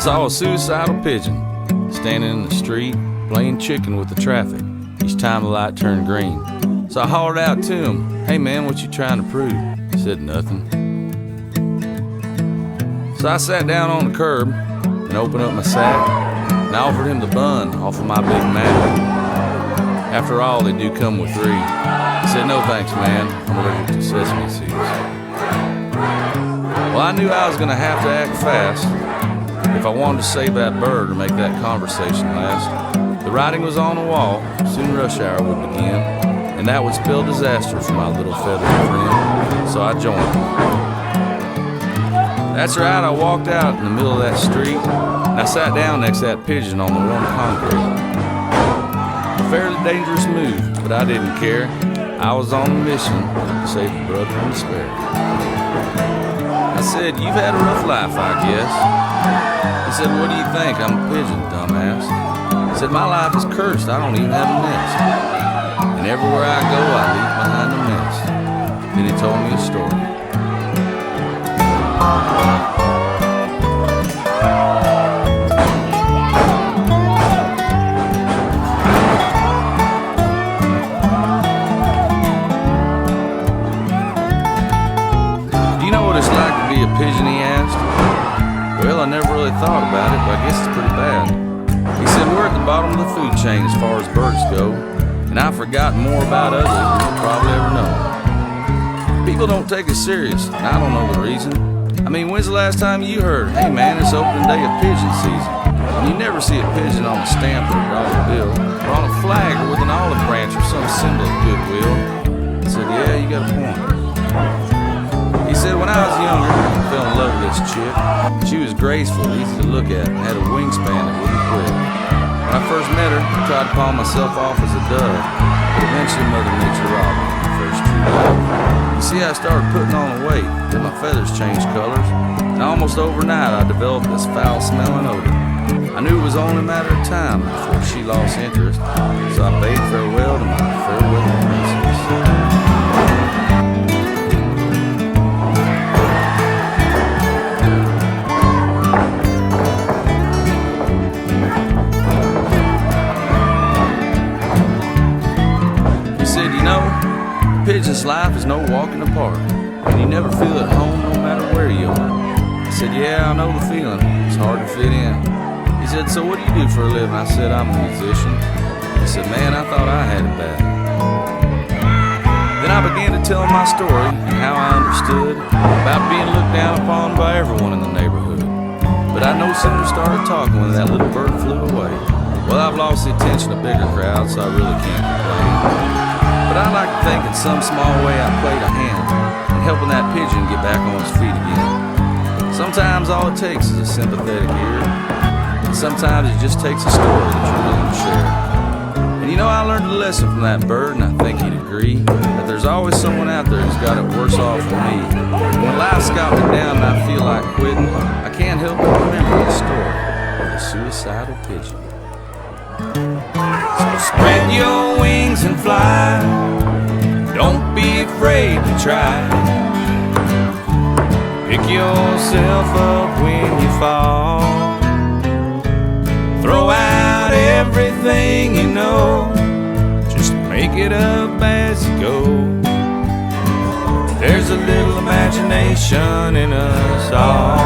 saw a suicidal pigeon standing in the street playing chicken with the traffic each time the light turned green. So I hollered out to him, "Hey man, what you trying to prove?" He said nothing. So I sat down on the curb and opened up my sack and I offered him the bun off of my Big Mac. After all, they do come with 3. He said, "No thanks, man. I'm allergic to sesame seeds." Well, I knew I was gonna have to act fast if I wanted to save that bird or make that conversation last. The writing was on the wall, soon rush hour would begin, and that would spell disaster for my little feathered friend, so I joined him. That's right, I walked out in the middle of that street, and I sat down next to that pigeon on the warm concrete. A fairly dangerous move, but I didn't care. I was on a mission to save a brother in despair. I said, "You've had a rough life, I guess." He said, "What do you think? I'm a pigeon, dumbass." I said, "My life is cursed. I don't even have a nest. And everywhere I go, I leave behind a mess." Then he told me a story. "Do you know what it's like to be a pigeon?" he asked. Well, I never really thought about it, but I guess it's pretty bad. He said, "We're at the bottom of the food chain as far as birds go, and I've forgotten more about others than you'll probably ever know. People don't take us serious, and I don't know the reason. I mean, when's the last time you heard, 'Hey man, it's opening day of pigeon season'? And you never see a pigeon on a stamp or a dollar bill, or on a flag, or with an olive branch or some symbol of goodwill." I said, "Yeah, you got a point." He said, "When I was younger, I fell in love with this chick. She was graceful, easy to look at, and had a wingspan that wouldn't quit. When I first met her, I tried to palm myself off as a dove, but eventually Mother Nature robbed me of my first true love. You see, I started putting on a weight, then my feathers changed colors, and almost overnight I developed this foul-smelling odor. I knew it was only a matter of time before she lost interest, so I bade farewell to my fair-weather princess." Pigeon's life is no walk in the park, and you never feel at home no matter where you are. I said, "Yeah, I know the feeling. It's hard to fit in." He said, "So what do you do for a living?" I said, "I'm a musician." He said, "Man, I thought I had it bad." Then I began to tell him my story and how I understood about being looked down upon by everyone in the neighborhood. But I no sooner started talking when that little bird flew away. Well, I've lost the attention of bigger crowds, so I really can't complain. But I like to think in some small way I played a hand in helping that pigeon get back on his feet again. Sometimes all it takes is a sympathetic ear, and sometimes it just takes a story that you're willing to share. And you know, I learned a lesson from that bird, and I think he'd agree, that there's always someone out there who's got it worse off than me. And when life's got me down and I feel like quitting, I can't help but remember the story of the suicidal pigeon. So spread your wings and fly. Don't be afraid to try. Pick yourself up when you fall. Throw out everything you know. Just make it up as you go. There's a little imagination in us all.